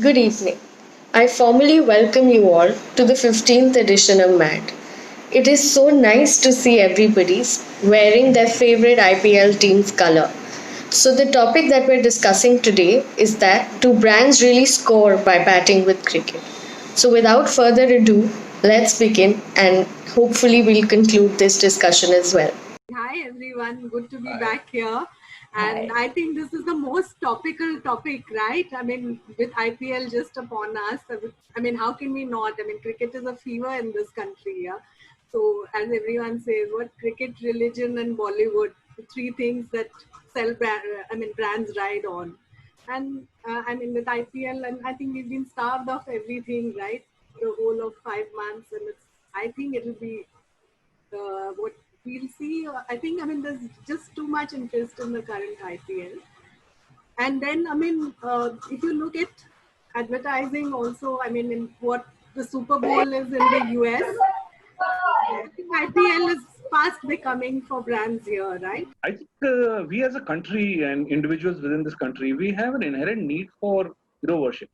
Good evening. I formally welcome you all to the 15th edition of M.A.D. It is so nice to see everybody wearing their favorite IPL team's color. So, the topic that we're discussing today is that do brands really score by batting with cricket? So, without further ado, let's begin and hopefully we'll conclude this discussion as well. Hi everyone, good to be back here. And I think this is the most topical topic, right? I mean, with IPL just upon us, I mean, how can we not? I mean, cricket is a fever in this country, yeah. So, as everyone says, what cricket, religion, and Bollywood, the three things that brands ride on. And I mean, with IPL, and I think we've been starved of everything, right? The whole of 5 months, and I think it'll be what we'll see. I think, I mean, there's just too much interest in the current IPL. And then, I mean, if you look at advertising also, I mean, in what the Super Bowl is in the US, I think IPL is fast becoming for brands here, right? I think we as a country and individuals within this country, we have an inherent need for hero worship.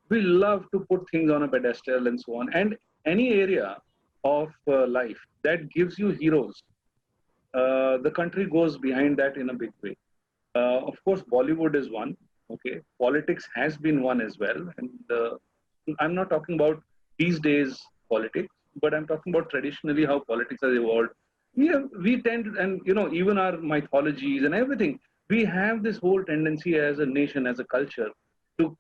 We love to put things on a pedestal and so on. And any area of life that gives you heroes, the country goes behind that in a big way. Of course, Bollywood is one. Okay, politics has been one as well, and I'm not talking about these days politics, but I'm talking about traditionally how politics has evolved. We tend, and even our mythologies and everything, we have this whole tendency as a nation, as a culture, to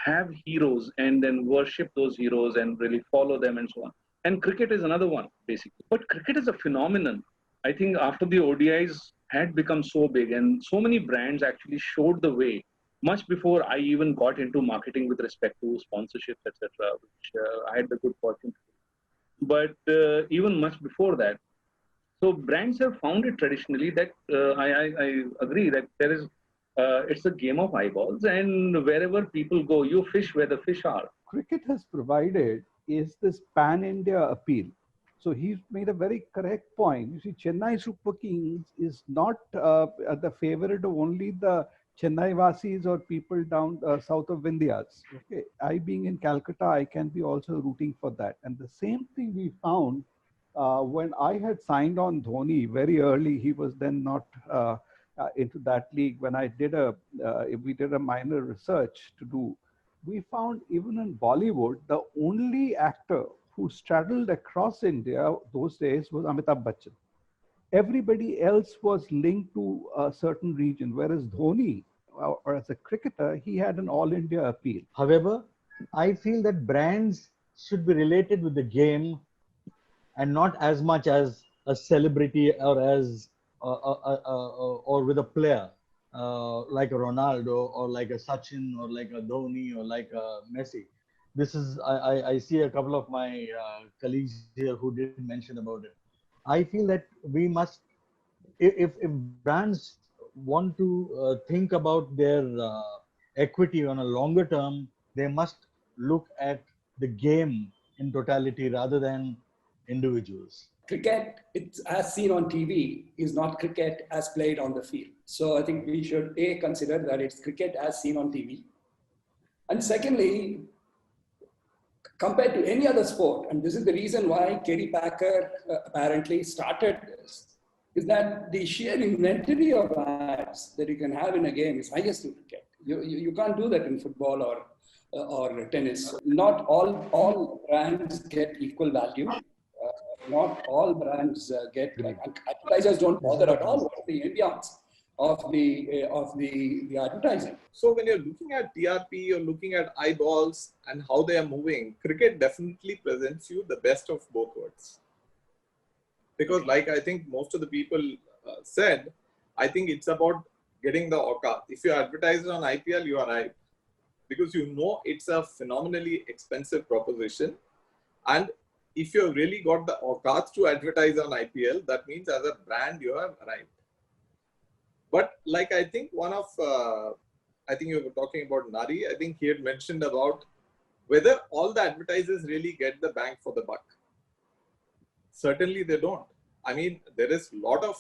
have heroes and then worship those heroes and really follow them and so on. And cricket is another one, basically. But cricket is a phenomenon. I think after the ODIs had become so big and so many brands actually showed the way much before I even got into marketing with respect to sponsorships, etc., which I had the good fortune to do. But even much before that, so brands have found it traditionally that I agree that there is it's a game of eyeballs, and wherever people go, you fish where the fish are. Cricket has provided is this pan-India appeal. So he's made a very correct point. You see, Chennai Super Kings is not the favorite of only the Chennai Vasis or people down south of Vindhyas. Okay, I being in Calcutta, I can be also rooting for that. And the same thing we found when I had signed on Dhoni very early. He was then not into that league. When I did we did a minor research to do, we found even in Bollywood, the only actor who straddled across India those days was Amitabh Bachchan. Everybody else was linked to a certain region, whereas Dhoni, or as a cricketer, he had an all India appeal. However, I feel that brands should be related with the game and not as much as a celebrity or as or with a player like a Ronaldo or like a Sachin or like a Dhoni or like a Messi. This is I see a couple of my colleagues here who did mention about it. I feel that we must, if brands want to think about their equity on a longer term, they must look at the game in totality rather than individuals. Cricket, it's as seen on TV, is not cricket as played on the field. So I think we should consider that it's cricket as seen on TV. And secondly, compared to any other sport, and this is the reason why Kerry Packer apparently started this, is that the sheer inventory of ads that you can have in a game is highest in cricket. You can't do that in football or tennis. Not all brands get equal value. Not all brands get, like, advertisers don't bother at all with the ambience of the advertising. So when you're looking at TRP, you're looking at eyeballs and how they are moving. Cricket definitely presents you the best of both worlds. Because like I think most of the people said, I think it's about getting the auqat. If you advertise on IPL, you are right. Because you know it's a phenomenally expensive proposition. And if you've really got the auqat to advertise on IPL, that means as a brand, you have arrived. But like I think I think you were talking about Nari, I think he had mentioned about whether all the advertisers really get the bang for the buck. Certainly they don't. I mean, there is a lot of,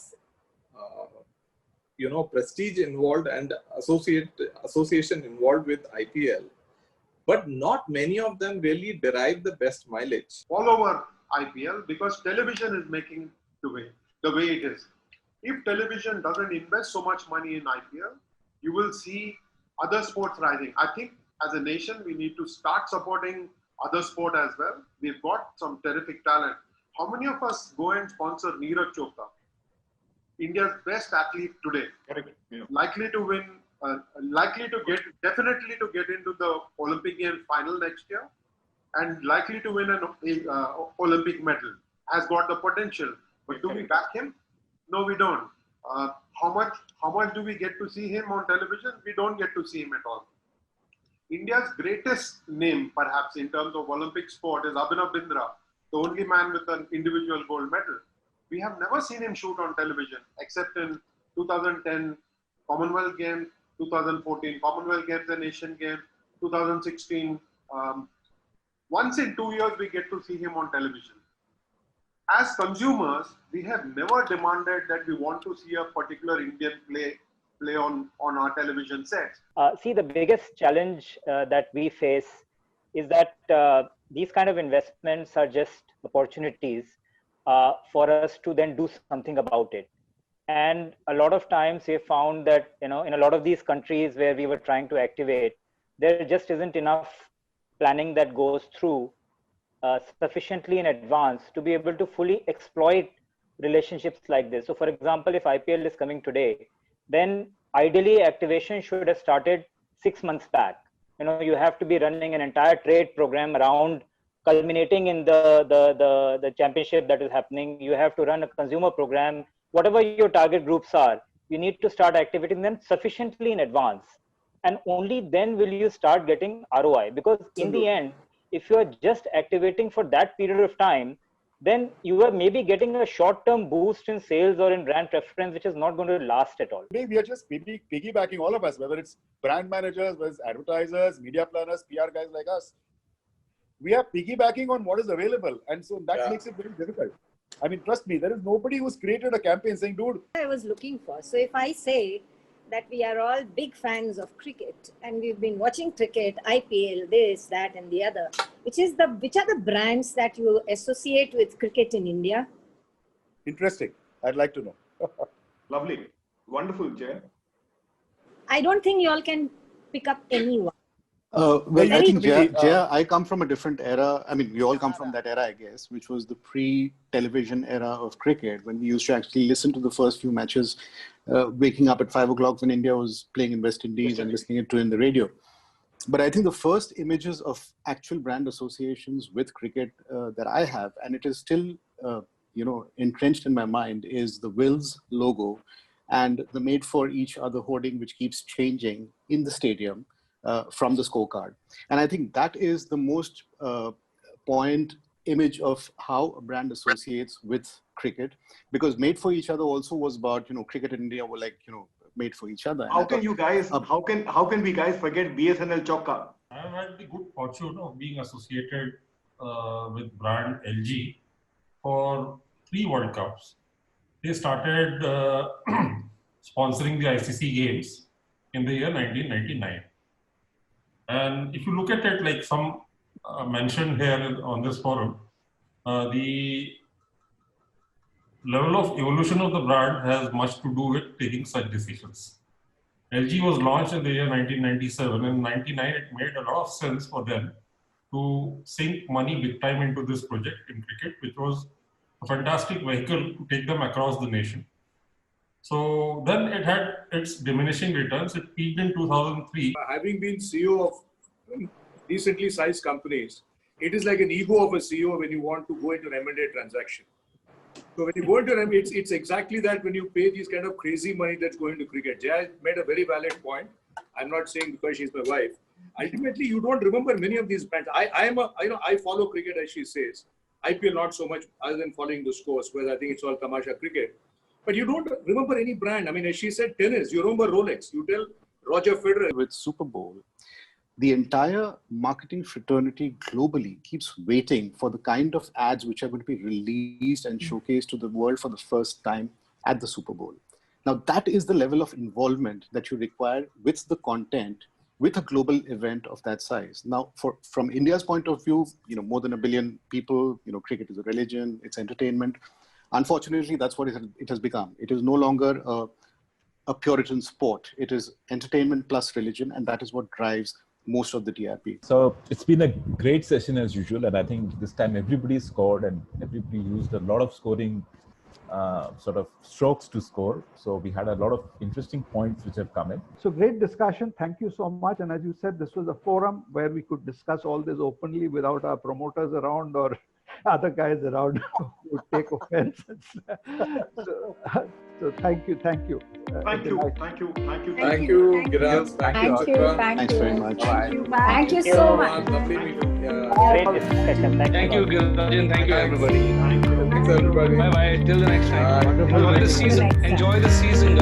prestige involved and association involved with IPL. but not many of them really derive the best mileage. All over IPL because television is making the way it is. If television doesn't invest so much money in IPL, you will see other sports rising. I think as a nation, we need to start supporting other sport as well. We've got some terrific talent. How many of us go and sponsor Neeraj Chopra, India's best athlete today? Correct. Yeah. Likely to win, definitely to get into the Olympic Games final next year, and likely to win an Olympic medal. Has got the potential, but do we back him? No, we don't. How much do we get to see him on television? We don't get to see him at all. India's greatest name, perhaps in terms of Olympic sport, is Abhinav Bindra, the only man with an individual gold medal. We have never seen him shoot on television, except in 2010 Commonwealth Games, 2014 Commonwealth Games and Asian Games, 2016. Once in 2 years, we get to see him on television. As consumers, we have never demanded that we want to see a particular Indian play on our television sets. See, the biggest challenge that we face is that these kind of investments are just opportunities for us to then do something about it. And a lot of times we have found that, in a lot of these countries where we were trying to activate, there just isn't enough planning that goes through sufficiently in advance to be able to fully exploit relationships like this. So for example, if IPL is coming today, then ideally activation should have started 6 months back. You have to be running an entire trade program around culminating in the championship that is happening. You have to run a consumer program, whatever your target groups are, you need to start activating them sufficiently in advance. And only then will you start getting ROI, because in the end, if you are just activating for that period of time, then you are maybe getting a short-term boost in sales or in brand preference, which is not going to last at all. Today, we are just piggybacking, all of us, whether it's brand managers, whether it's advertisers, media planners, PR guys like us. We are piggybacking on what is available. And so that makes it very difficult. I mean, trust me, there is nobody who's created a campaign saying, dude. I was looking for. So if I say that we are all big fans of cricket and we've been watching cricket, IPL, this, that, and the other, which are the brands that you associate with cricket in India? Interesting. I'd like to know. Lovely. Wonderful, Jay. I don't think you all can pick up anyone. Well, I think, Jaya, I come from a different era. I mean, we all come from that era, I guess, which was the pre-television era of cricket, when we used to actually listen to the first few matches, waking up at 5 o'clock when India was playing in West Indies and listening to it in the radio. But I think the first images of actual brand associations with cricket that I have, and it is still, entrenched in my mind, is the Wills logo and the Made for Each Other hoarding, which keeps changing in the stadium. From the scorecard. And I think that is the most point image of how a brand associates with cricket, because Made for Each Other also was about, cricket in India were like, made for each other. How can you guys, how can we guys forget BSNL Chokka? I've had the good fortune of being associated with brand LG for 3 World Cups. They started sponsoring the ICC Games in the year 1999. And if you look at it, like some mentioned here on this forum, the level of evolution of the brand has much to do with taking such decisions. LG was launched in the year 1997, and in 1999 it made a lot of sense for them to sink money big time into this project in cricket, which was a fantastic vehicle to take them across the nation. So then it had its diminishing returns. It peaked in 2003. Having been CEO of decently sized companies, it is like an ego of a CEO when you want to go into an M&A transaction. So when you go into M&A, it's exactly that, when you pay these kind of crazy money that's going to cricket. Jay made a very valid point. I'm not saying because she's my wife. Ultimately, you don't remember many of these brands. I follow cricket, as she says. IPL not so much, other than following the scores, where I think it's all tamasha cricket. But you don't remember any brand. I mean, as she said, tennis, you remember Rolex. You tell Roger Federer. With Super Bowl, the entire marketing fraternity globally keeps waiting for the kind of ads which are going to be released and showcased to the world for the first time at the Super Bowl. Now, that is the level of involvement that you require with the content with a global event of that size. Now, from India's point of view, more than 1 billion people, cricket is a religion, it's entertainment. Unfortunately, that's what it has become. It is no longer a Puritan sport. It is entertainment plus religion, and that is what drives most of the TRP. So it's been a great session as usual, and I think this time everybody scored and everybody used a lot of scoring sort of strokes to score. So we had a lot of interesting points which have come in. So great discussion. Thank you so much. And as you said, this was a forum where we could discuss all this openly without our promoters around or other guys around who would take offense. So thank you. Thank you. Thank you, Thank Giras. you. Thanks very much. Thank you so much. Lovely meeting. Great discussion. Thank you, Gilrajan. Thank you, everybody. Thanks, everybody. Bye bye. Till the next time. Wonderful. Enjoy the season. Enjoy the season,